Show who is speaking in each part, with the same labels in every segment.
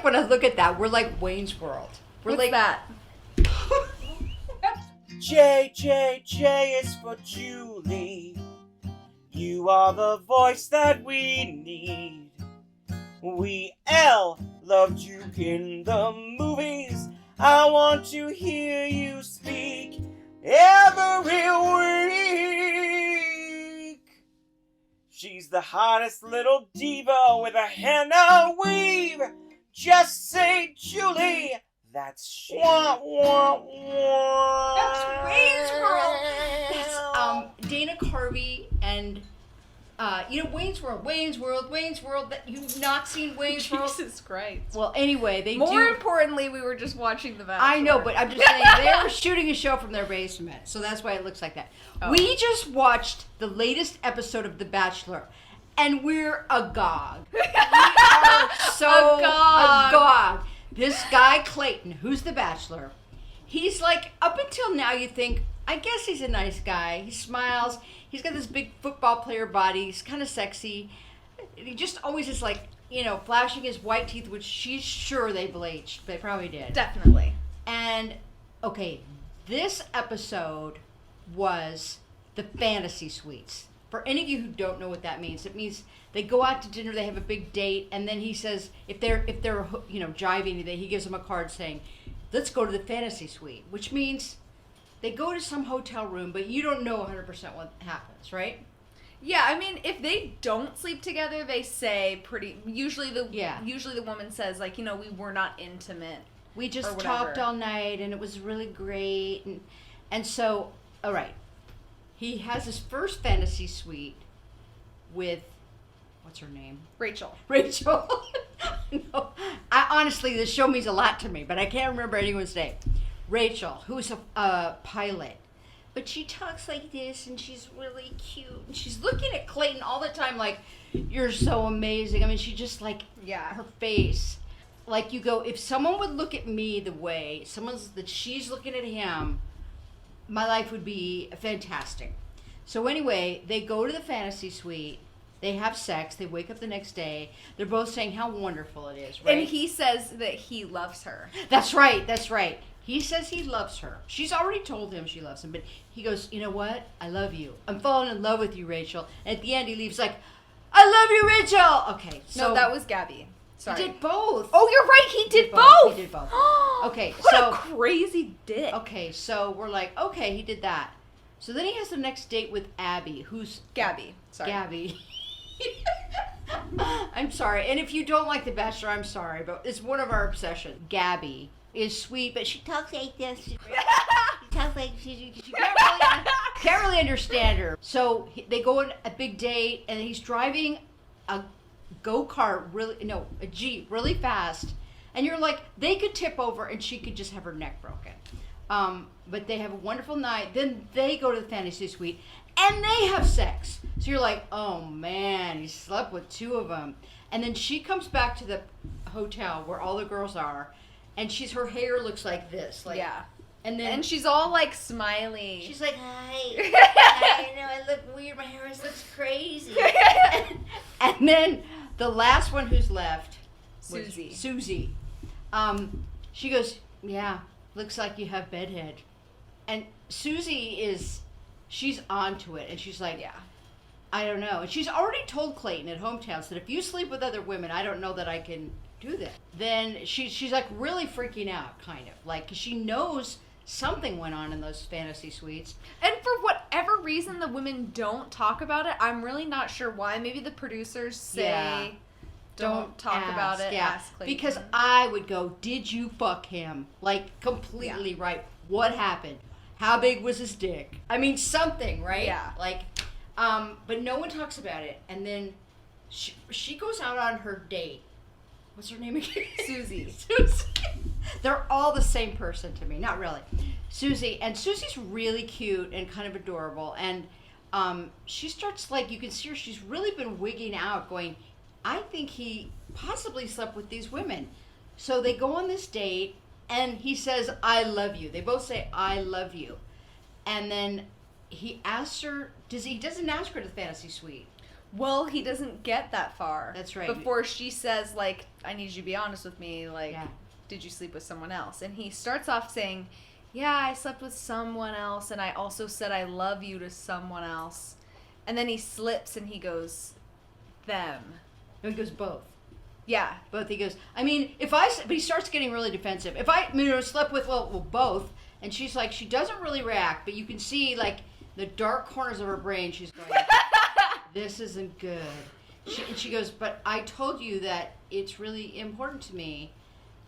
Speaker 1: when I look at that, we're like Wayne's World. We're
Speaker 2: What's
Speaker 1: like
Speaker 2: that?
Speaker 3: J, J, J is for Julie. You are the voice that we need. We L loved you in the movies. I want to hear you speak every week. She's the hottest little diva with a henna weave. Just say Julie. That's she.
Speaker 1: That's Wayne's World. That's Dana Carvey and Wayne's World. That you've not seen Wayne's World.
Speaker 2: Jesus Christ.
Speaker 1: Well, anyway,
Speaker 2: More importantly, we were just watching The Bachelor.
Speaker 1: I know, but I'm just saying they were shooting a show from their basement, so that's why it looks like that.
Speaker 2: Oh.
Speaker 1: We just watched the latest episode of The Bachelor, and we're agog. We are so agog. This guy Clayton, who's the Bachelor, he's like, up until now you think, I guess he's a nice guy. He smiles. He's got this big football player body. He's kind of sexy. He just always is like, flashing his white teeth, which she's sure they bleached. They probably did.
Speaker 2: Definitely.
Speaker 1: And, okay, this episode was the fantasy suites. For any of you who don't know what that means, it means they go out to dinner, they have a big date, and then he says, if they're jiving, he gives them a card saying, let's go to the fantasy suite, which means they go to some hotel room, but you don't know 100% what happens, right?
Speaker 2: Yeah, I mean, if they don't sleep together, they say usually the woman says, like, we were not intimate.
Speaker 1: We just talked all night, and it was really great, and so, all right. He has his first fantasy suite with, what's her name?
Speaker 2: Rachel.
Speaker 1: No, honestly, this show means a lot to me, but I can't remember anyone's name. Rachel, who's a pilot. But she talks like this, and she's really cute. And she's looking at Clayton all the time like, you're so amazing. I mean, she just like, her face. Like you go, if someone would look at me the way that she's looking at him, my life would be fantastic. So anyway, they go to the fantasy suite. They have sex. They wake up the next day. They're both saying how wonderful it is, right?
Speaker 2: And he says that he loves her.
Speaker 1: That's right. He says he loves her. She's already told him she loves him, but he goes, you know what? I love you. I'm falling in love with you, Rachel. And at the end, he leaves like, I love you, Rachel. Okay, so...
Speaker 2: No, that was Gabby. Sorry.
Speaker 1: He did both.
Speaker 2: Oh, you're right. He did both.
Speaker 1: He did both. Okay,
Speaker 2: what a crazy dick.
Speaker 1: Okay, so we're like, okay, he did that. So then he has the next date with Abby, who's...
Speaker 2: Gabby. Sorry.
Speaker 1: Gabby. I'm sorry. And if you don't like The Bachelor, I'm sorry, but it's one of our obsessions. Gabby is sweet, but she talks like this. She talks like she can't really understand her. So they go on a big date, and he's driving a go-kart, a Jeep, really fast. And you're like, they could tip over, and she could just have her neck broken. But they have a wonderful night. Then they go to the fantasy suite, and they have sex. So you're like, oh man, he slept with two of them. And then she comes back to the hotel where all the girls are, and her hair looks like this. Like,
Speaker 2: yeah.
Speaker 1: And
Speaker 2: she's all like smiley.
Speaker 1: She's like, hi. I know I look weird. My hair looks crazy. And then the last one who's left,
Speaker 2: Susie.
Speaker 1: She goes, yeah, looks like you have bedhead. And Susie she's onto it, and she's like, yeah, I don't know. And she's already told Clayton at Hometowns that if you sleep with other women, I don't know that I can do that. Then she's like really freaking out, kind of, like, 'cause she knows something went on in those fantasy suites.
Speaker 2: And for whatever reason, the women don't talk about it. I'm really not sure why. Maybe the producers say, don't talk about it.
Speaker 1: Yeah.
Speaker 2: Ask Clayton.
Speaker 1: Because I would go, did you fuck him? Like, completely right. What happened? How big was his dick? I mean, something, right?
Speaker 2: Yeah.
Speaker 1: Like, but no one talks about it. And then she goes out on her date. What's her name again?
Speaker 2: Susie.
Speaker 1: They're all the same person to me. Not really. Susie. And Susie's really cute and kind of adorable. And she starts, like, you can see her, she's really been wigging out, going, I think he possibly slept with these women. So they go on this date, and he says, I love you. They both say, I love you. And then he asks her, he doesn't ask her to the fantasy suite.
Speaker 2: Well, he doesn't get that far.
Speaker 1: That's right.
Speaker 2: Before she says, like, I need you to be honest with me, like,
Speaker 1: Yeah.
Speaker 2: did you sleep with someone else? And he starts off saying, yeah, I slept with someone else, and I also said I love you to someone else. And then he slips and he goes, them.
Speaker 1: No, he goes both.
Speaker 2: Yeah.
Speaker 1: Both. He goes, I mean, but he starts getting really defensive. If I slept with, well, both, and she's like, she doesn't really react, but you can see, like, the dark corners of her brain, she's going, this isn't good. She goes, but I told you that it's really important to me.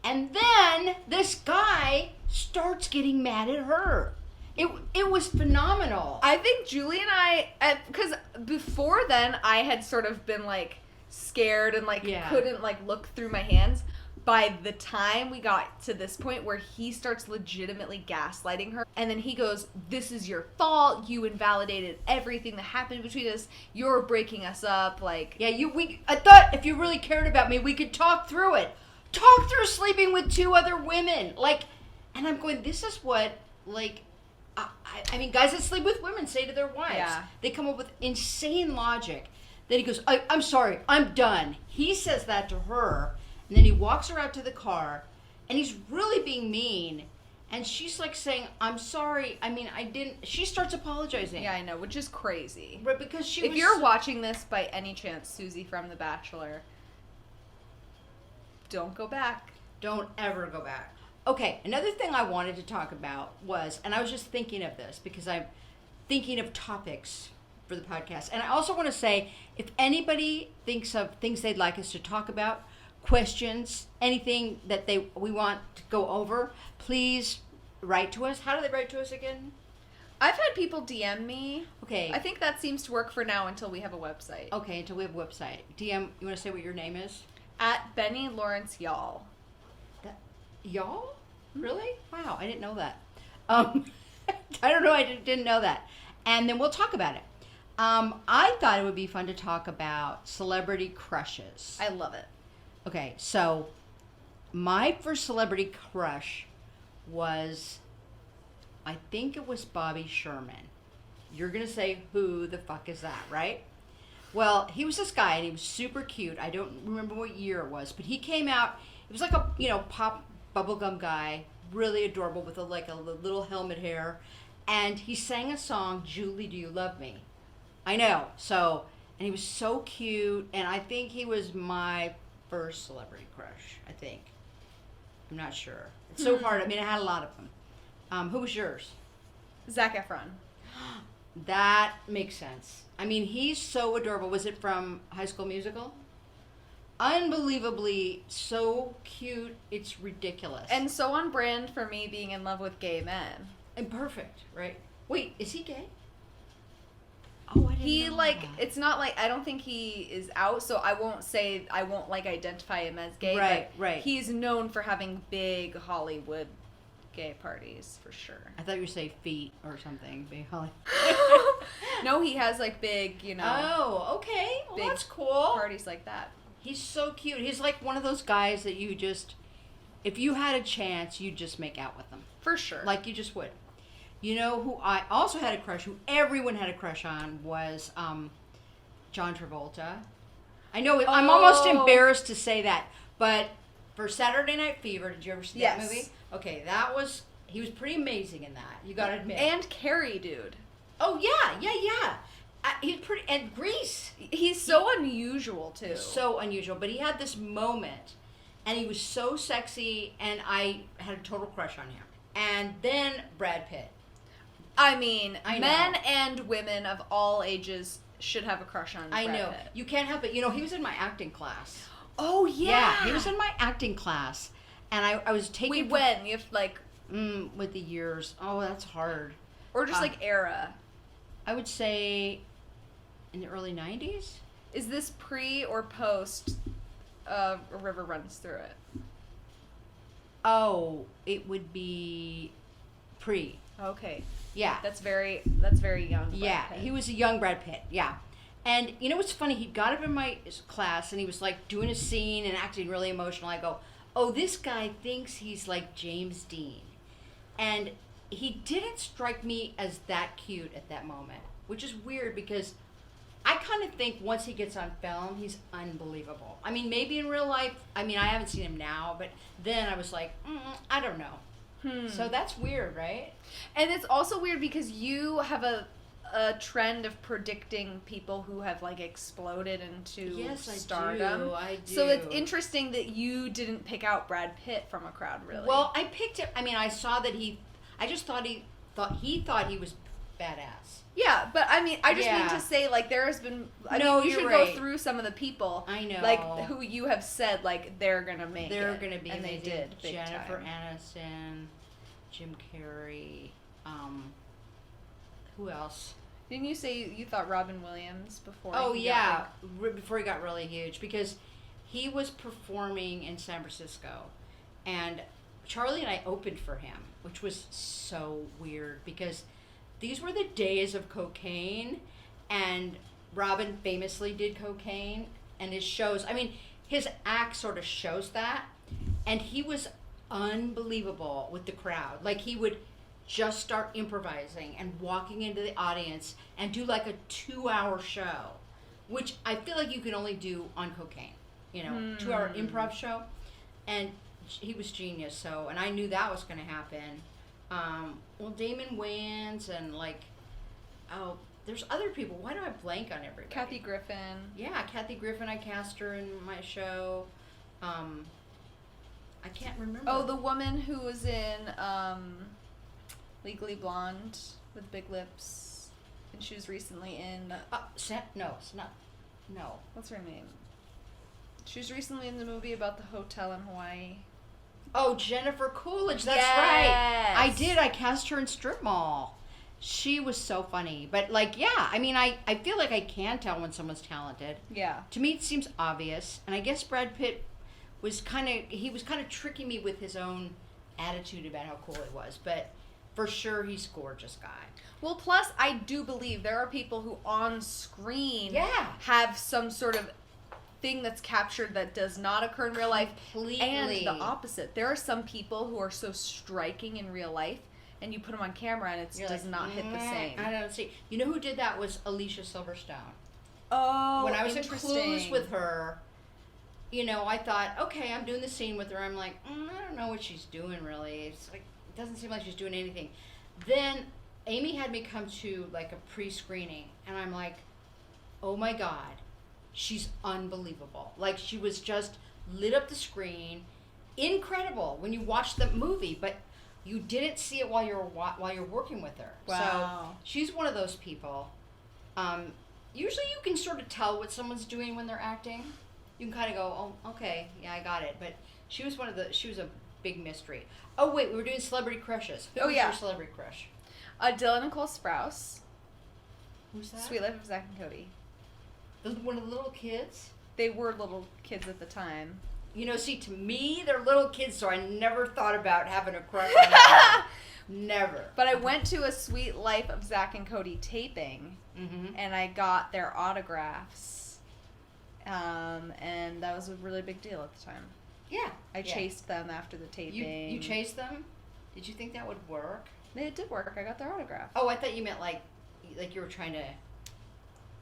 Speaker 1: And then this guy starts getting mad at her. It was phenomenal.
Speaker 2: I think Julie and I, because before then I had sort of been like scared and like couldn't like look through my hands. By the time we got to this point where he starts legitimately gaslighting her, and then he goes, this is your fault, you invalidated everything that happened between us, you're breaking us up, like...
Speaker 1: Yeah, I thought if you really cared about me, we could talk through it. Talk through sleeping with 2 other women. Like, and I'm going, this is what, like, I mean, guys that sleep with women say to their wives.
Speaker 2: Yeah.
Speaker 1: They come up with insane logic. Then he goes, I'm sorry, I'm done. He says that to her. And then he walks her out to the car, and he's really being mean. And she's like saying, I'm sorry. I mean, I didn't. She starts apologizing.
Speaker 2: Yeah, I know, which is crazy.
Speaker 1: Right, because
Speaker 2: if you're watching this by any chance, Susie from The Bachelor, don't go back.
Speaker 1: Don't ever go back. Okay, another thing I wanted to talk about was, and I was just thinking of this because I'm thinking of topics for the podcast. And I also want to say, if anybody thinks of things they'd like us to talk about, questions, anything that we want to go over, please write to us. How do they write to us again?
Speaker 2: I've had people DM me.
Speaker 1: Okay.
Speaker 2: I think that seems to work for now until we have a website.
Speaker 1: Okay, until we have a website. DM, you want to say what your name is?
Speaker 2: At Benny Lawrence Y'all.
Speaker 1: Y'all? Really? Wow, I didn't know that. I don't know, I didn't know that. And then we'll talk about it. I thought it would be fun to talk about celebrity crushes.
Speaker 2: I love it.
Speaker 1: Okay, so my first celebrity crush was, I think it was Bobby Sherman. You're going to say, who the fuck is that, right? Well, he was this guy, and he was super cute. I don't remember what year it was, but he came out, it was like a, pop bubblegum guy, really adorable with a little helmet hair. And he sang a song, Julie, Do You Love Me? I know. So, and he was so cute, and I think he was my first celebrity crush, I think. I'm not sure. It's so hard. I mean, I had a lot of them. Who was yours?
Speaker 2: Zac Efron.
Speaker 1: That makes sense. I mean, he's so adorable. Was it from High School Musical? Unbelievably so cute. It's ridiculous.
Speaker 2: And so on brand for me being in love with gay men.
Speaker 1: And perfect, right? Wait, is he gay? Oh, I didn't know that.
Speaker 2: It's not like, I don't think he is out, so I won't identify him as gay.
Speaker 1: Right,
Speaker 2: but
Speaker 1: right.
Speaker 2: He's known for having big Hollywood gay parties, for sure.
Speaker 1: I thought you were saying feet or something. Big Holly.
Speaker 2: No, he has big,
Speaker 1: Oh, okay. Well, that's cool.
Speaker 2: Parties like that.
Speaker 1: He's so cute. He's like one of those guys that you just, if you had a chance, you'd just make out with him.
Speaker 2: For sure.
Speaker 1: Like you just would. You know who I also had a crush, who everyone had a crush on, was John Travolta. I know, I'm almost embarrassed to say that, but for Saturday Night Fever, did you ever see that movie? Okay, he was pretty amazing in that, you gotta admit.
Speaker 2: And Carrie, dude.
Speaker 1: Oh, yeah. He's pretty, and Grease.
Speaker 2: He's so unusual, too.
Speaker 1: So unusual, but he had this moment, and he was so sexy, and I had a total crush on him. And then Brad Pitt.
Speaker 2: I mean, men and women of all ages should have a crush on Brad Pitt.
Speaker 1: You can't help it. He was in my acting class.
Speaker 2: Oh, yeah.
Speaker 1: Yeah, he was in my acting class. And I was taking...
Speaker 2: Wait, when? You have,
Speaker 1: with the years. Oh, that's hard.
Speaker 2: Or just, era.
Speaker 1: I would say in the early 90s.
Speaker 2: Is this pre or post A River Runs Through It?
Speaker 1: Oh, it would be pre.
Speaker 2: Okay.
Speaker 1: Yeah.
Speaker 2: That's very young.
Speaker 1: Yeah, he was a young Brad Pitt. Yeah. And you know what's funny? He got up in my class and he was like doing a scene and acting really emotional. I go, oh, this guy thinks he's like James Dean. And he didn't strike me as that cute at that moment, which is weird because I kind of think once he gets on film, he's unbelievable. I mean, maybe in real life, I mean, I haven't seen him now, but then I was like, I don't know. So that's weird, right?
Speaker 2: And it's also weird because you have a trend of predicting people who have like exploded into stardom.
Speaker 1: I do.
Speaker 2: So it's interesting that you didn't pick out Brad Pitt from a crowd, really.
Speaker 1: Well, I picked it. I mean, I saw that I just thought he thought he was badass.
Speaker 2: Yeah, but I mean, I just mean to say, like, there has been. I mean, you should go through some of the people.
Speaker 1: I know,
Speaker 2: like who you have said, like they're gonna make.
Speaker 1: They're gonna be,
Speaker 2: and
Speaker 1: amazing.
Speaker 2: They did.
Speaker 1: Jennifer Aniston, Jim Carrey. Who else?
Speaker 2: Didn't you say you thought Robin Williams before?
Speaker 1: Oh yeah, before he got really huge, because he was performing in San Francisco, and Charlie and I opened for him, which was so weird because these were the days of cocaine, and Robin famously did cocaine, and his shows, I mean, his act sort of shows that, and he was unbelievable with the crowd. Like, he would just start improvising and walking into the audience and do like a 2-hour show, which I feel like you can only do on cocaine, 2-hour improv show. And he was genius. So, and I knew that was going to happen. Well, Damon Wayans and there's other people. Why do I blank on everybody?
Speaker 2: Kathy Griffin.
Speaker 1: Yeah, Kathy Griffin. I cast her in my show. I can't remember.
Speaker 2: Oh, the woman who was in Legally Blonde with big lips, and she was recently in.
Speaker 1: No, it's not. No.
Speaker 2: What's her name? She was recently in the movie about the hotel in Hawaii.
Speaker 1: Oh, Jennifer Coolidge. That's
Speaker 2: yes.
Speaker 1: right. I did. I cast her in Strip Mall. She was so funny. But, I mean, I feel like I can tell when someone's talented.
Speaker 2: Yeah.
Speaker 1: To me, it seems obvious. And I guess Brad Pitt was kind of tricking me with his own attitude about how cool he was. But for sure, he's a gorgeous guy.
Speaker 2: Well, plus, I do believe there are people who on screen have some sort of thing that's captured that does not occur in real life.
Speaker 1: Completely.
Speaker 2: And the opposite. There are some people who are so striking in real life, and you put them on camera, and it does not hit the same.
Speaker 1: I don't see. You know who did that was Alicia Silverstone.
Speaker 2: Oh,
Speaker 1: when I was in Clueless with her, I thought, okay, I'm doing the scene with her. I'm like, I don't know what she's doing really. It's like, it doesn't seem like she's doing anything. Then Amy had me come to like a pre-screening, and I'm like, oh my God, she's unbelievable. Like, she was just lit up the screen, incredible when you watch the movie, but you didn't see it while you're working with her.
Speaker 2: Wow.
Speaker 1: So she's one of those people. Usually you can sort of tell what someone's doing when they're acting. You can kind of go, oh, okay, yeah, I got it. But she was a big mystery. Oh, wait, we were doing celebrity crushes. Who was your celebrity crush?
Speaker 2: Dylan Nicole Sprouse.
Speaker 1: Who's that?
Speaker 2: Sweet Life of Zack and Cody.
Speaker 1: One of the little kids?
Speaker 2: They were little kids at the time.
Speaker 1: See, to me, they're little kids, so I never thought about having a crush on them. Never.
Speaker 2: But I went to a Sweet Life of Zack and Cody taping, and I got their autographs, and that was a really big deal at the time.
Speaker 1: Yeah.
Speaker 2: I chased them after the taping.
Speaker 1: You chased them? Did you think that would work?
Speaker 2: It did work. I got their autograph.
Speaker 1: Oh, I thought you meant like you were trying to...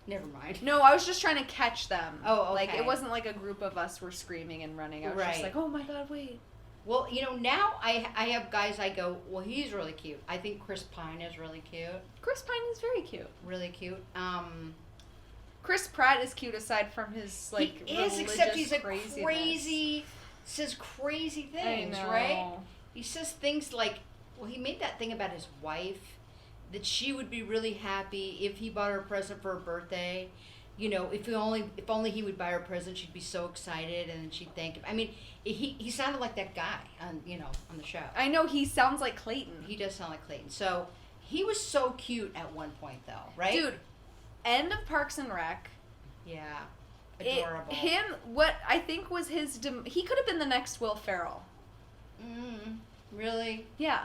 Speaker 1: Never mind.
Speaker 2: No, I was just trying to catch them.
Speaker 1: Oh, okay.
Speaker 2: Like, it wasn't like a group of us were screaming and running. I was just like, oh my God, wait.
Speaker 1: Well, now I have guys I go, well, he's really cute. I think Chris Pine is really cute.
Speaker 2: Chris Pine is very cute.
Speaker 1: Really cute.
Speaker 2: Chris Pratt is cute aside from his, like,
Speaker 1: he is, except he's a
Speaker 2: craziness.
Speaker 1: says crazy things,
Speaker 2: I know.
Speaker 1: right? He says things like, well, he made that thing about his wife, that she would be really happy if he bought her a present for her birthday. If only he would buy her a present, she'd be so excited, and then she'd thank him. I mean, he sounded like that guy on the show.
Speaker 2: I know, he sounds like Clayton.
Speaker 1: He does sound like Clayton. So he was so cute at one point, though, right?
Speaker 2: Dude, end of Parks and Rec.
Speaker 1: Yeah, adorable.
Speaker 2: What I think was he could have been the next Will Ferrell.
Speaker 1: Really?
Speaker 2: Yeah.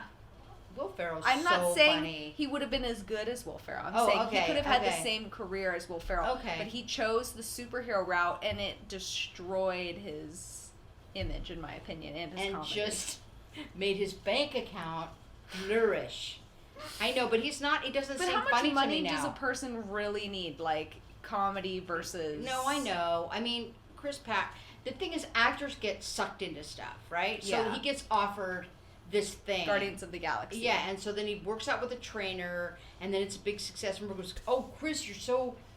Speaker 1: Will Ferrell's
Speaker 2: I'm not saying
Speaker 1: funny.
Speaker 2: He would have been as good as Will Ferrell. I'm saying he could have had the same career as Will Ferrell.
Speaker 1: Okay.
Speaker 2: But he chose the superhero route, and it destroyed his image, in my opinion, and his comedy.
Speaker 1: Just made his bank account flourish. I know, but he's not. He doesn't seem funny to me now.
Speaker 2: But how much money does a person really need? Like, comedy versus...
Speaker 1: No, I know. I mean, Chris Pratt, the thing is actors get sucked into stuff, right? So he gets offered this thing.
Speaker 2: Guardians of the Galaxy.
Speaker 1: Yeah, and so then he works out with a trainer, and then it's a big success. And everyone goes, oh, Chris,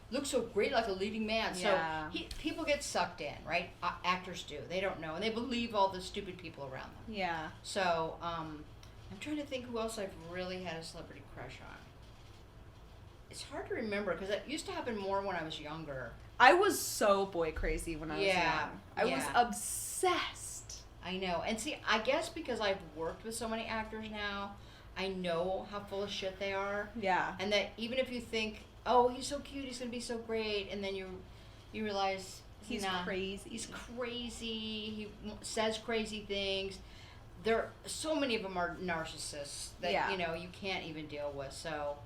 Speaker 1: look so great like a leading man.
Speaker 2: Yeah.
Speaker 1: So people get sucked in, right? Actors do. They don't know. And they believe all the stupid people around them.
Speaker 2: Yeah.
Speaker 1: So I'm trying to think who else I've really had a celebrity crush on. It's hard to remember because it used to happen more when I was younger.
Speaker 2: I was so boy crazy when I was young. I was obsessed.
Speaker 1: I know. And see, I guess because I've worked with so many actors now, I know how full of shit they are.
Speaker 2: Yeah.
Speaker 1: And that even if you think, oh, he's so cute, he's going to be so great, and then you realize
Speaker 2: he's crazy.
Speaker 1: He's crazy. He says crazy things. So many of them are narcissists that, you can't even deal with. So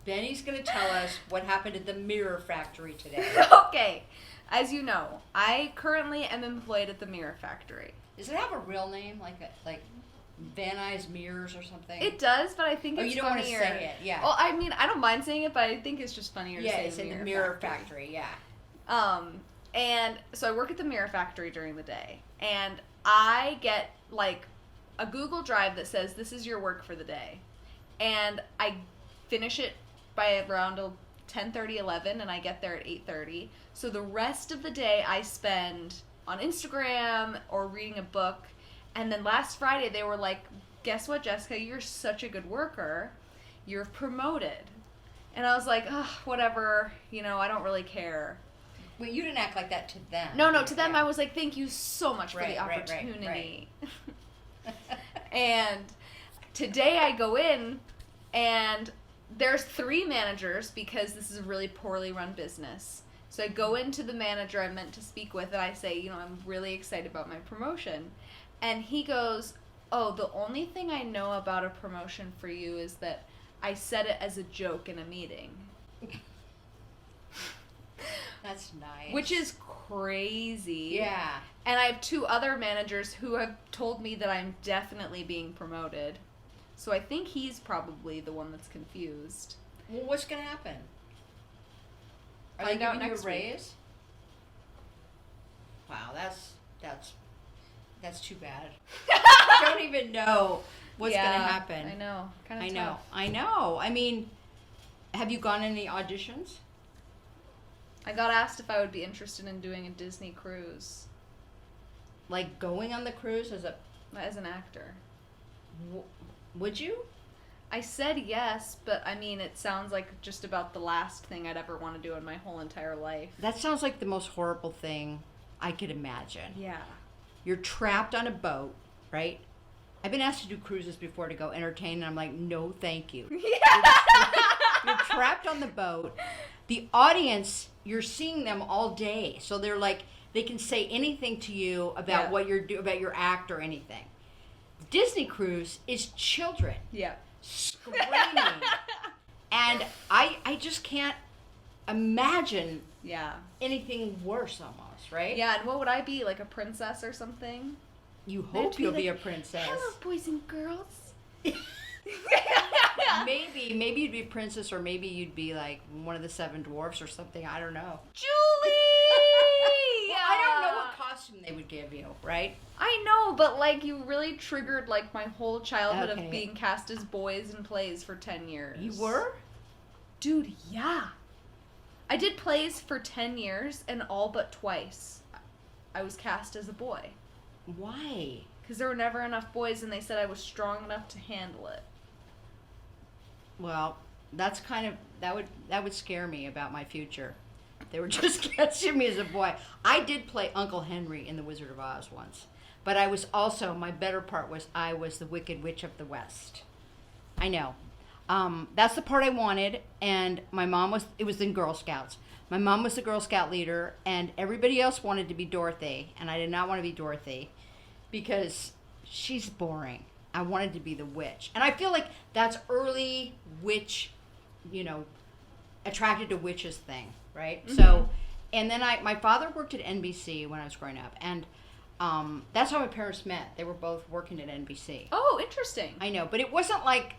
Speaker 1: Benny's going to tell us what happened at the Mirror Factory today.
Speaker 2: Okay. As you know, I currently am employed at the Mirror Factory.
Speaker 1: Does it have a real name, like Van Nuys Mirrors or something?
Speaker 2: It does, but I think it's
Speaker 1: you don't
Speaker 2: funnier.
Speaker 1: want to say it, yeah.
Speaker 2: Well, I mean, I don't mind saying it, but I think it's just funnier to say
Speaker 1: it's in the Mirror Factory, yeah.
Speaker 2: And so I work at the Mirror Factory during the day, and I get, like, a Google Drive that says, this is your work for the day. And I finish it by around 10:30, 11, and I get there at 8:30. So the rest of the day I spend on Instagram or reading a book. And then last Friday they were like, guess what, Jessica? You're such a good worker. You're promoted. And I was like, ugh, whatever. I don't really care.
Speaker 1: Well, you didn't act like that to them.
Speaker 2: No, to them I was like, thank you so much for the opportunity. Right. And today I go in and there's 3 managers because this is a really poorly run business. So I go into the manager I'm meant to speak with and I say, I'm really excited about my promotion. And he goes, oh, the only thing I know about a promotion for you is that I said it as a joke in a meeting.
Speaker 1: That's nice.
Speaker 2: Which is crazy.
Speaker 1: Yeah.
Speaker 2: And I have 2 other managers who have told me that I'm definitely being promoted. So I think he's probably the one that's confused.
Speaker 1: Well, what's going to happen? Are
Speaker 2: Find
Speaker 1: they
Speaker 2: out
Speaker 1: giving you a
Speaker 2: next
Speaker 1: raise? Wow, that's too bad. I don't even know what's going to happen.
Speaker 2: I know. Kind of tough.
Speaker 1: I know. I mean, have you gone any auditions?
Speaker 2: I got asked if I would be interested in doing a Disney cruise.
Speaker 1: Like going on the cruise as
Speaker 2: an actor.
Speaker 1: Would you?
Speaker 2: I said yes, but I mean, it sounds like just about the last thing I'd ever want to do in my whole entire life.
Speaker 1: That sounds like the most horrible thing I could imagine.
Speaker 2: Yeah.
Speaker 1: You're trapped on a boat, right? I've been asked to do cruises before to go entertain, and I'm like, no, thank you.
Speaker 2: Yeah.
Speaker 1: You're trapped on the boat. The audience, you're seeing them all day, so they're like, they can say anything to you about what you're doing, about your act or anything. Disney cruise is children.
Speaker 2: Yeah.
Speaker 1: Screaming. And I just can't imagine anything worse almost, right?
Speaker 2: Yeah, and what would I be, like a princess or something?
Speaker 1: You hope you'll be a princess.
Speaker 2: Hello, boys and girls.
Speaker 1: Maybe you'd be a princess, or maybe you'd be like one of the 7 dwarfs or something. I don't know.
Speaker 2: Julie!
Speaker 1: Well, I don't know what costume they would give you, right?
Speaker 2: I know, but like you really triggered like my whole childhood
Speaker 1: Okay.
Speaker 2: of being cast as boys in plays for 10 years.
Speaker 1: You were?
Speaker 2: Dude, yeah. I did plays for 10 years, and all but twice I was cast as a boy.
Speaker 1: Why?
Speaker 2: Because there were never enough boys, and they said I was strong enough to handle it.
Speaker 1: Well, that's kind of that would scare me about my future. They were just catching me as a boy. I did play Uncle Henry in The Wizard of Oz once, but I was also, my better part was I was the Wicked Witch of the West. I know. That's the part I wanted, and my mom it was in Girl Scouts. My mom was the Girl Scout leader, and everybody else wanted to be Dorothy, and I did not want to be Dorothy because she's boring. I wanted to be the witch. And I feel like that's early witch, attracted to witches thing, right? Mm-hmm. So, and then my father worked at NBC when I was growing up, and that's how my parents met. They were both working at NBC.
Speaker 2: Oh, interesting.
Speaker 1: I know, but it wasn't like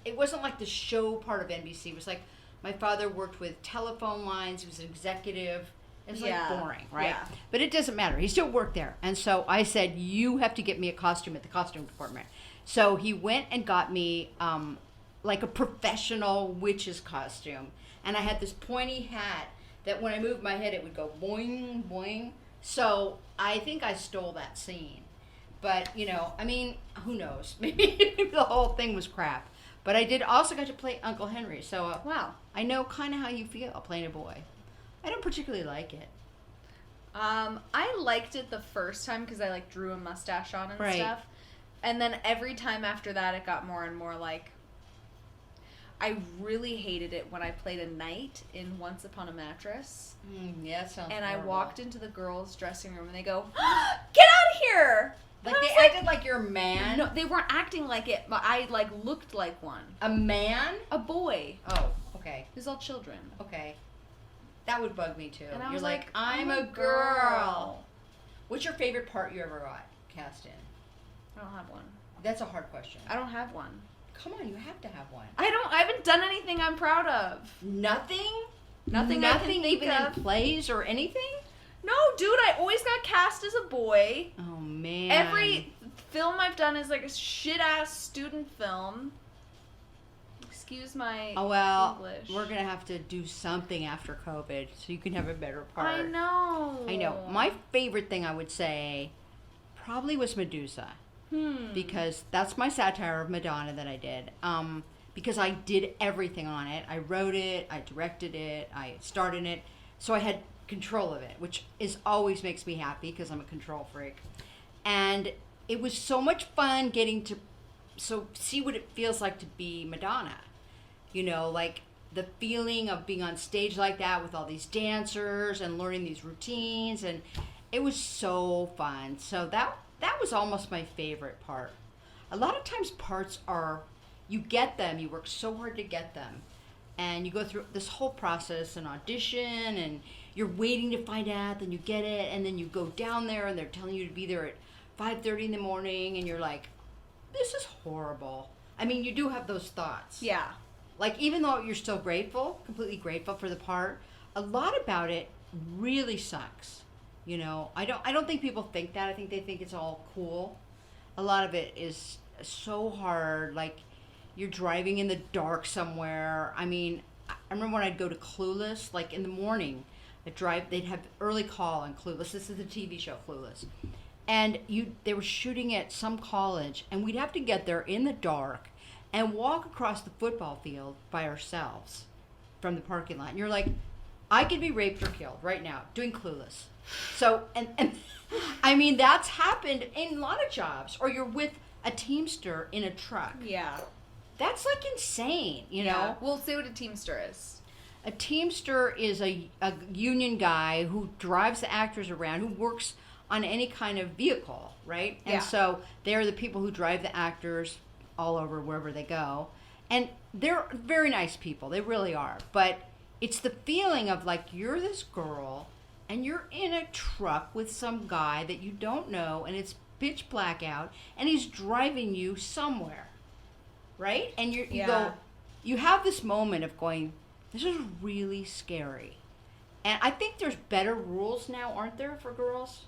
Speaker 1: the show part of NBC. It was like My father worked with telephone lines. He was an executive. It was
Speaker 2: Yeah.
Speaker 1: like boring, right?
Speaker 2: Yeah.
Speaker 1: But it doesn't matter. He still worked there. And so I said, you have to get me a costume at the costume department. So he went and got me like a professional witch's costume. And I had this pointy hat that when I moved my head, it would go boing, boing. So I think I stole that scene. But, you know, I mean, who knows? Maybe the whole thing was crap. But I did also get to play Uncle Henry. So
Speaker 2: Wow.
Speaker 1: I know kind of how you feel playing a boy. I don't particularly like it.
Speaker 2: I liked it the first time because I like drew a mustache on and
Speaker 1: Right.
Speaker 2: stuff. And then every time after that, it got more and more like. I really hated it when I played a knight in Once Upon a Mattress.
Speaker 1: Yeah, that sounds
Speaker 2: And I
Speaker 1: horrible.
Speaker 2: walked into the girls' dressing room and they go, "Get out of here!"
Speaker 1: Like
Speaker 2: And I
Speaker 1: they
Speaker 2: was
Speaker 1: acted like you're a man?
Speaker 2: No, they weren't acting like it, but I like looked like one.
Speaker 1: A man?
Speaker 2: A boy.
Speaker 1: Oh, okay.
Speaker 2: It was all children.
Speaker 1: Okay. That would bug me too.
Speaker 2: And I
Speaker 1: You're
Speaker 2: was
Speaker 1: like, I'm a girl. What's your favorite part you ever got cast in?
Speaker 2: I don't have one.
Speaker 1: That's a hard question.
Speaker 2: I don't have one.
Speaker 1: Come on, you have to have one.
Speaker 2: I haven't done anything I'm proud of.
Speaker 1: Nothing?
Speaker 2: Nothing I can
Speaker 1: Nothing
Speaker 2: think
Speaker 1: even
Speaker 2: of.
Speaker 1: in plays or anything?
Speaker 2: No, dude, I always got cast as a boy.
Speaker 1: Oh man.
Speaker 2: Every film I've done is like a shit-ass student film. Excuse my
Speaker 1: Oh well,
Speaker 2: English.
Speaker 1: we're gonna have to do something after COVID so you can have a better part.
Speaker 2: I know.
Speaker 1: I know. My favorite thing I would say probably was Medusa. Because that's my satire of Madonna that I did. Because I did everything on it. I wrote it, I directed it, I starred in it. So I had control of it, which always makes me happy because I'm a control freak. And it was so much fun getting to see what it feels like to be Madonna. You know, like the feeling of being on stage like that with all these dancers and learning these routines, and it was so fun. So that was almost my favorite part. A lot of times parts are, you get them, you work so hard to get them, and you go through this whole process and audition, and you're waiting to find out, then you get it, and then you go down there and they're telling you to be there at 5:30 in the morning, and you're like, this is horrible. I mean, you do have those thoughts.
Speaker 2: Yeah.
Speaker 1: Like, even though you're still grateful, completely grateful for the part, a lot about it really sucks. You know, I don't think people think that. I think they think it's all cool. A lot of it is so hard. Like, you're driving in the dark somewhere. I mean, I remember when I'd go to Clueless, like in the morning, they'd have early call on Clueless. This is the TV show Clueless. And they were shooting at some college, and we'd have to get there in the dark and walk across the football field by ourselves from the parking lot. And you're like, I could be raped or killed right now doing Clueless. So, and I mean, that's happened in a lot of jobs. Or you're with a Teamster in a truck.
Speaker 2: Yeah.
Speaker 1: That's like insane, you know?
Speaker 2: We'll say what a Teamster is.
Speaker 1: A Teamster is a union guy who drives the actors around, who works on any kind of vehicle, right? And
Speaker 2: Yeah.
Speaker 1: so they're the people who drive the actors all over wherever they go. And they're very nice people. They really are. But it's the feeling of like, you're this girl and you're in a truck with some guy that you don't know, and it's pitch black out, and he's driving you somewhere, right? And you go, you have this moment of going, this is really scary. And I think there's better rules now, aren't there, for girls?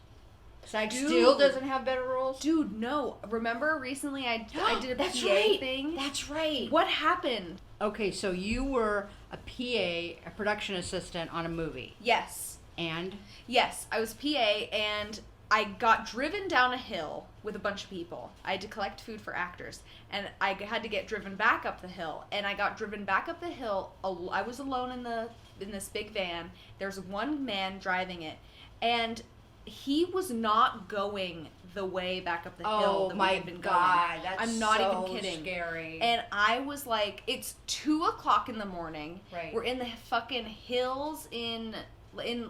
Speaker 1: SAG still doesn't have better rules?
Speaker 2: Dude, no. Remember recently I did a
Speaker 1: That's
Speaker 2: PA
Speaker 1: right.
Speaker 2: thing?
Speaker 1: That's right.
Speaker 2: What happened?
Speaker 1: Okay, so you were a PA, a production assistant on a movie.
Speaker 2: Yes.
Speaker 1: And?
Speaker 2: Yes, I was PA and I got driven down a hill with a bunch of people. I had to collect food for actors, and I had to get driven back up the hill. And I got driven back up the hill. I was alone in this big van. There's one man driving it, and he was not going the way back up the hill that we had been going.
Speaker 1: That's
Speaker 2: I'm not
Speaker 1: so
Speaker 2: even kidding.
Speaker 1: Scary.
Speaker 2: And I was like, it's 2:00 in the morning.
Speaker 1: Right.
Speaker 2: We're in the fucking hills in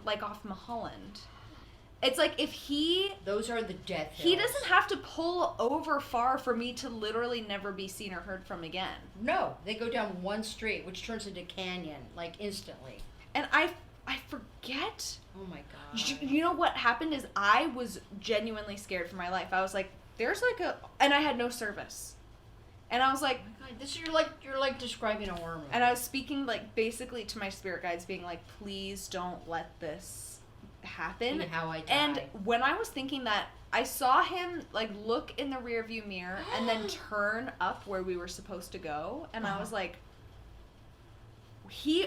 Speaker 2: like off Mulholland. It's like if
Speaker 1: those are the death hills.
Speaker 2: he doesn't have to pull over far for me to literally never be seen or heard from again.
Speaker 1: No, they go down one street, which turns into canyon, like instantly.
Speaker 2: And I forget.
Speaker 1: Oh my god.
Speaker 2: You know what happened is I was genuinely scared for my life. I was like, there's like and I had no service. And I was like,
Speaker 1: oh my God, this is you're like describing a horror movie.
Speaker 2: and I was speaking like basically to my spirit guides, being like, please don't let this happen.
Speaker 1: See how I die.
Speaker 2: And when I was thinking that, I saw him like look in the rearview mirror and then turn up where we were supposed to go, and I was like,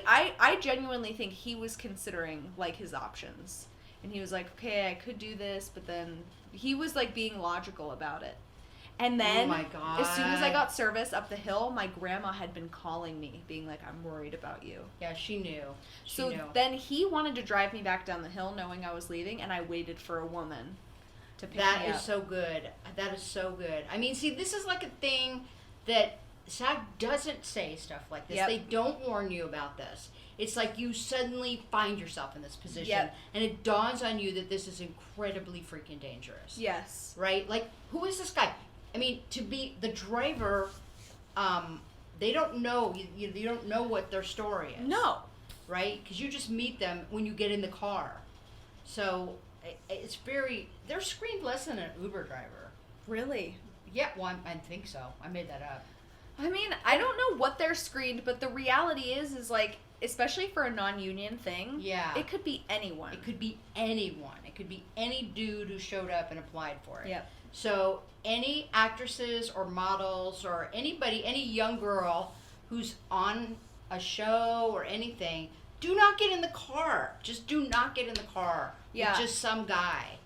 Speaker 2: I genuinely think he was considering like his options, and he was like, okay, I could do this, but then he was like being logical about it. And then,
Speaker 1: oh my God,
Speaker 2: as soon as I got service up the hill, my grandma had been calling me, being like, I'm worried about you.
Speaker 1: Yeah, she knew. She
Speaker 2: So
Speaker 1: knew.
Speaker 2: then he wanted to drive me back down the hill knowing I was leaving, and I waited for a woman to pick me up.
Speaker 1: That is so good. That is so good. I mean, see, this is like a thing that SAG doesn't say stuff like this.
Speaker 2: Yep.
Speaker 1: They don't warn you about this. It's like you suddenly find yourself in this position,
Speaker 2: Yep.
Speaker 1: and it dawns on you that this is incredibly freaking dangerous.
Speaker 2: Yes.
Speaker 1: Right? Like, who is this guy? I mean, to be the driver, they don't know. You don't know what their story is.
Speaker 2: No.
Speaker 1: Right? Because you just meet them when you get in the car. So it's very. They're screened less than an Uber driver.
Speaker 2: Really?
Speaker 1: Yeah, well, I think so. I made that up.
Speaker 2: I mean, I don't know what they're screened, but the reality is like, especially for a non-union thing,
Speaker 1: Yeah.
Speaker 2: it could be anyone.
Speaker 1: It could be anyone. It could be any dude who showed up and applied for it.
Speaker 2: Yep.
Speaker 1: So any actresses or models or anybody, any young girl who's on a show or anything, do not get in the car. Just do not get in the car
Speaker 2: Yeah.
Speaker 1: with just some guy.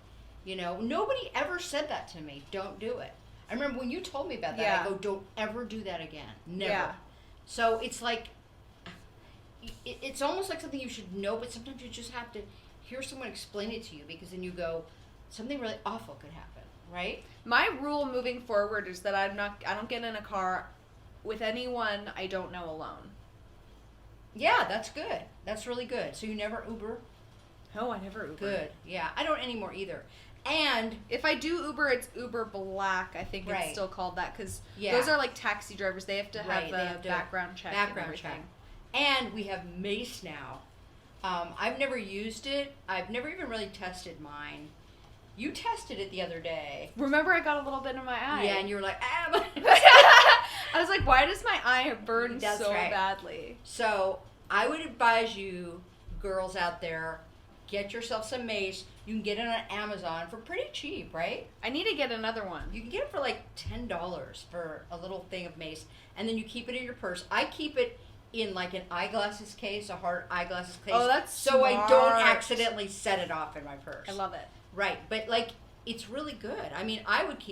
Speaker 1: You know, nobody ever said that to me. Don't do it. I remember when you told me about that,
Speaker 2: Yeah.
Speaker 1: I go, don't ever do that again. Never.
Speaker 2: Yeah.
Speaker 1: So it's like, it's almost like something you should know, but sometimes you just have to hear someone explain it to you, because then you go, something really awful could happen, right?
Speaker 2: My rule moving forward is that I don't get in a car with anyone I don't know alone.
Speaker 1: Yeah, that's good. That's really good. So you never Uber?
Speaker 2: No, I never Uber.
Speaker 1: Good. Yeah, I don't anymore either. And
Speaker 2: If I do Uber, it's Uber Black. I think
Speaker 1: Right.
Speaker 2: it's still called that, because
Speaker 1: Yeah.
Speaker 2: those are like taxi drivers. They have to
Speaker 1: Right,
Speaker 2: have
Speaker 1: they
Speaker 2: a
Speaker 1: have to-
Speaker 2: background check.
Speaker 1: background
Speaker 2: and
Speaker 1: check.
Speaker 2: everything.
Speaker 1: And we have Mace now. I've never used it. I've never even really tested mine. You tested it the other day.
Speaker 2: Remember, I got a little bit in my eye.
Speaker 1: Yeah, and you were like, ah.
Speaker 2: I was like, why does my eye burn
Speaker 1: That's
Speaker 2: so
Speaker 1: right.
Speaker 2: badly?
Speaker 1: So I would advise you, girls out there, get yourself some Mace. You can get it on Amazon for pretty cheap, right?
Speaker 2: I need to get another one.
Speaker 1: You can get it for like $10 for a little thing of Mace, and then you keep it in your purse. I keep it in like an eyeglasses case, a hard eyeglasses case.
Speaker 2: Oh, that's
Speaker 1: so I don't
Speaker 2: smart.
Speaker 1: accidentally set it off in my purse.
Speaker 2: I love it.
Speaker 1: Right, but like it's really good. I mean, I would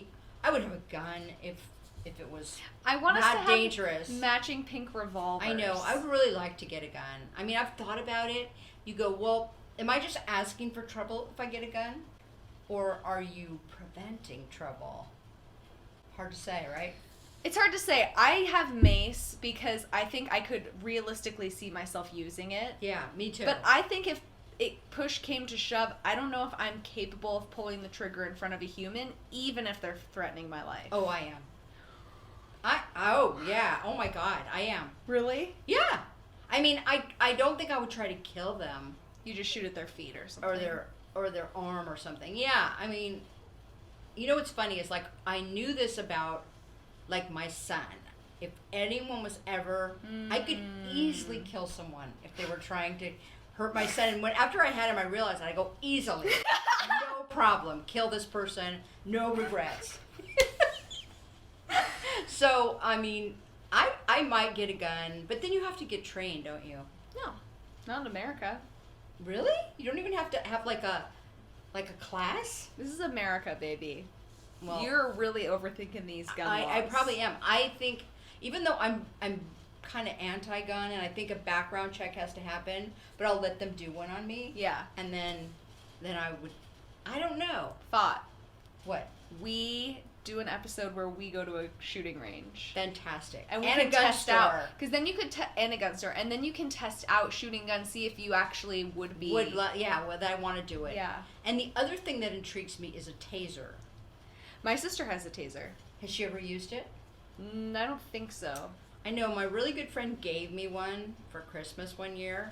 Speaker 1: have a gun if it was
Speaker 2: I want us
Speaker 1: not
Speaker 2: to have
Speaker 1: dangerous.
Speaker 2: matching pink revolvers.
Speaker 1: I know. I would really like to get a gun. I mean, I've thought about it. You go, well, am I just asking for trouble if I get a gun? Or are you preventing trouble? Hard to say, right?
Speaker 2: It's hard to say. I have Mace because I think I could realistically see myself using it.
Speaker 1: Yeah, me too.
Speaker 2: But I think if it push came to shove, I don't know if I'm capable of pulling the trigger in front of a human, even if they're threatening my life.
Speaker 1: Oh, I am. Oh, yeah. Oh, my God. I am.
Speaker 2: Really?
Speaker 1: Yeah. I mean, I don't think I would try to kill them.
Speaker 2: You just shoot at their feet or something.
Speaker 1: Or their arm or something. Yeah, I mean, you know what's funny is like I knew this about like my son. If anyone was ever, I could easily kill someone if they were trying to hurt my son. And after I had him, I realized I go easily, no problem, kill this person, no regrets. So I mean, I might get a gun, but then you have to get trained, don't you?
Speaker 2: No, not in America.
Speaker 1: Really? You don't even have to have like a class?
Speaker 2: This is America, baby.
Speaker 1: Well,
Speaker 2: You're really overthinking these gun laws.
Speaker 1: I probably am. I think even though I'm kind of anti-gun and I think a background check has to happen, but I'll let them do one on me.
Speaker 2: Yeah.
Speaker 1: And then I would, I don't know.
Speaker 2: Thought.
Speaker 1: What?
Speaker 2: We do an episode where we go to a shooting range.
Speaker 1: Fantastic.
Speaker 2: And we
Speaker 1: a
Speaker 2: can
Speaker 1: gun
Speaker 2: test
Speaker 1: store.
Speaker 2: out, because then you could and a gun store, and then you can test out shooting guns, see if you actually would be.
Speaker 1: Yeah, whether I want to do it.
Speaker 2: Yeah.
Speaker 1: And the other thing that intrigues me is a taser.
Speaker 2: My sister has a taser.
Speaker 1: Has she ever used it?
Speaker 2: I don't think so.
Speaker 1: I know my really good friend gave me one for Christmas one year,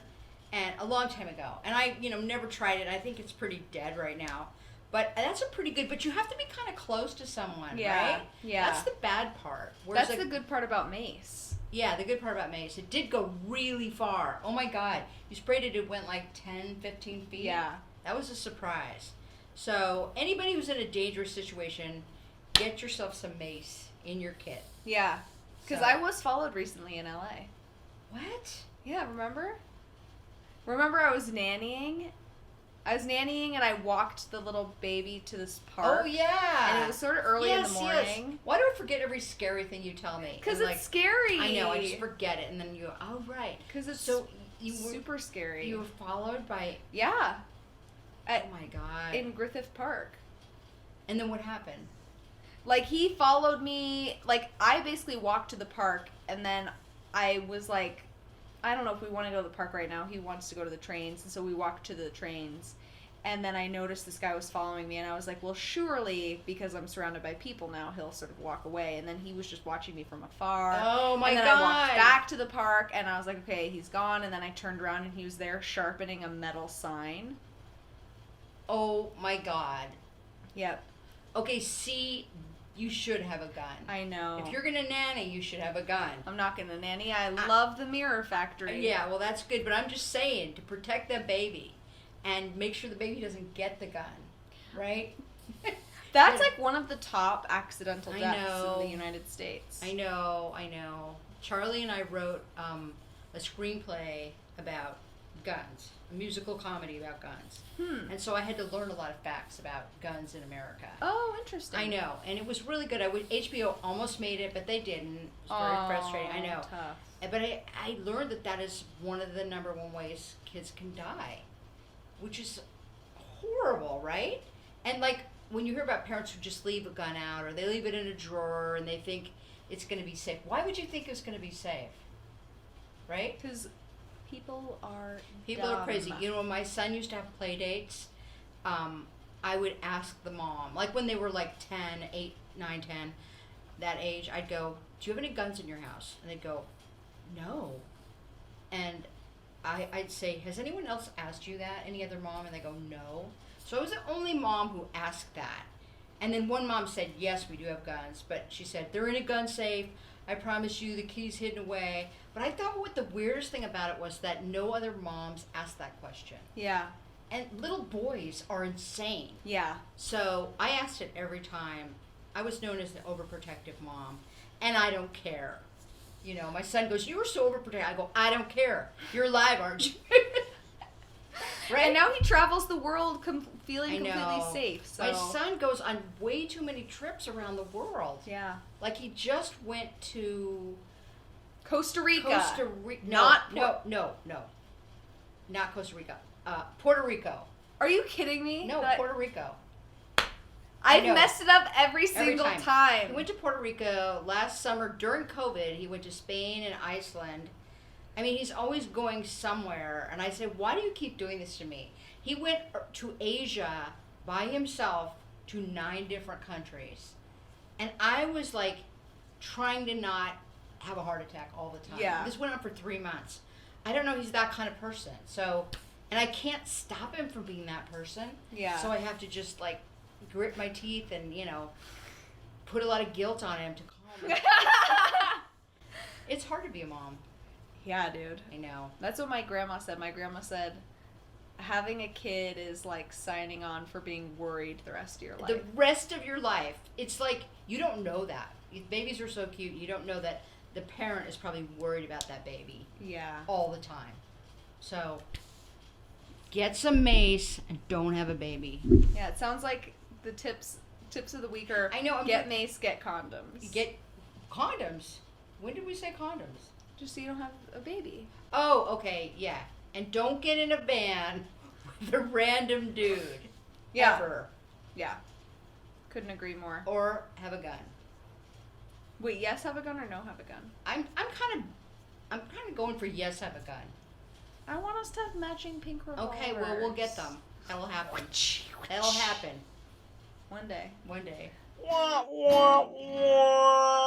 Speaker 1: and a long time ago. And I, never tried it. I think it's pretty dead right now. But that's a pretty good, but you have to be kind of close to someone,
Speaker 2: Yeah,
Speaker 1: right?
Speaker 2: yeah.
Speaker 1: That's the bad part.
Speaker 2: That's the good part about mace.
Speaker 1: Yeah, the good part about mace. It did go really far. Oh my God. You sprayed it, it went like 10, 15 feet.
Speaker 2: Yeah.
Speaker 1: That was a surprise. So anybody who's in a dangerous situation, get yourself some mace in your kit.
Speaker 2: Yeah. Because
Speaker 1: So-
Speaker 2: I was followed recently in LA.
Speaker 1: What?
Speaker 2: Yeah, remember? Remember I was nannying? And I walked the little baby to this park.
Speaker 1: Oh, yeah.
Speaker 2: And it was sort of early in the morning.
Speaker 1: Yes. Why do I forget every scary thing you tell me?
Speaker 2: Because
Speaker 1: And,
Speaker 2: it's scary.
Speaker 1: I know, I just forget it. And then you go, oh, right.
Speaker 2: Because it's
Speaker 1: So you were,
Speaker 2: super scary.
Speaker 1: you were followed by,
Speaker 2: Yeah.
Speaker 1: oh my God.
Speaker 2: In Griffith Park.
Speaker 1: And then what happened?
Speaker 2: Like, he followed me. Like, I basically walked to the park, and then I was like, I don't know if we want to go to the park right now. He wants to go to the trains, and so we walked to the trains. And then I noticed this guy was following me, and I was like, well, surely, because I'm surrounded by people now, he'll sort of walk away. And then he was just watching me from afar.
Speaker 1: Oh, my
Speaker 2: And then
Speaker 1: God.
Speaker 2: I walked back to the park, and I was like, okay, he's gone. And then I turned around, and he was there sharpening a metal sign.
Speaker 1: Oh, my God.
Speaker 2: Yep.
Speaker 1: Okay, see, you should have a gun.
Speaker 2: I know.
Speaker 1: If you're going to nanny, you should have a gun.
Speaker 2: I'm not going to nanny. I love the Mirror Factory.
Speaker 1: Yeah, well, that's good. But I'm just saying, to protect that baby and make sure the baby doesn't get the gun, right?
Speaker 2: That's like one of the top accidental
Speaker 1: I
Speaker 2: deaths
Speaker 1: know.
Speaker 2: in the United States.
Speaker 1: I know. Charlie and I wrote a screenplay about guns, a musical comedy about guns. And so I had to learn a lot of facts about guns in America.
Speaker 2: Oh, interesting.
Speaker 1: I know, and it was really good. HBO almost made it, but they didn't. It was very frustrating. I know.
Speaker 2: Tough.
Speaker 1: But I learned that is one of the number one ways kids can die, which is horrible, right? And like when you hear about parents who just leave a gun out or they leave it in a drawer and they think it's going to be safe. Why would you think it's going to be safe? Right?
Speaker 2: Because people are
Speaker 1: crazy. You know, when my son used to have play dates, I would ask the mom, like when they were like 10, 8, 9, 10, that age, I'd go, do you have any guns in your house? And they'd go, no. And I'd say, has anyone else asked you that? Any other mom? And they go, no. So I was the only mom who asked that. And then one mom said, yes, we do have guns. But she said, they're in a gun safe. I promise you, the key's hidden away. But I thought what the weirdest thing about it was that no other moms asked that question.
Speaker 2: Yeah.
Speaker 1: And little boys are insane.
Speaker 2: Yeah.
Speaker 1: So I asked it every time. I was known as the overprotective mom. And I don't care. You know, my son goes, you were so overprotective. I go, I don't care. You're alive, aren't you? Right?
Speaker 2: And now he travels the world feeling
Speaker 1: I know.
Speaker 2: completely safe. So.
Speaker 1: My son goes on way too many trips around the world.
Speaker 2: Yeah.
Speaker 1: Like he just went to
Speaker 2: Costa Rica.
Speaker 1: No. Not Costa Rica. Puerto Rico.
Speaker 2: Are you kidding me?
Speaker 1: No, Puerto Rico.
Speaker 2: I've
Speaker 1: know.
Speaker 2: messed it up every single time.
Speaker 1: He went to Puerto Rico last summer during COVID. He went to Spain and Iceland. I mean, he's always going somewhere. And I said, why do you keep doing this to me? He went to Asia by himself to 9 different countries. And I was like trying to not have a heart attack all the time.
Speaker 2: Yeah.
Speaker 1: This went on for 3 months. I don't know, he's that kind of person. So, and I can't stop him from being that person.
Speaker 2: Yeah.
Speaker 1: So I have to just like grit my teeth and, you know, put a lot of guilt on him to calm him. It's hard to be a mom.
Speaker 2: Yeah, dude.
Speaker 1: I know.
Speaker 2: That's what my grandma said. My grandma said, having a kid is like signing on for being worried the rest of your life.
Speaker 1: The rest of your life. It's like, you don't know that. Babies are so cute. You don't know that the parent is probably worried about that baby.
Speaker 2: Yeah.
Speaker 1: All the time. So, get some mace and don't have a baby.
Speaker 2: Yeah, it sounds like the tips of the week are
Speaker 1: I know.
Speaker 2: get mace, get condoms.
Speaker 1: Get condoms. When did we say condoms?
Speaker 2: Just so you don't have a baby.
Speaker 1: Oh, okay, yeah. And don't get in a van with a random dude.
Speaker 2: Yeah.
Speaker 1: Ever.
Speaker 2: Yeah. Couldn't agree more.
Speaker 1: Or have a gun.
Speaker 2: Wait, yes have a gun or no have a gun?
Speaker 1: I'm kind of going for yes have a gun.
Speaker 2: I want us to have matching pink revolvers.
Speaker 1: Okay, well we'll get them. That'll happen. That'll happen.
Speaker 2: One day.
Speaker 1: One day.
Speaker 3: Wah, wah, wah.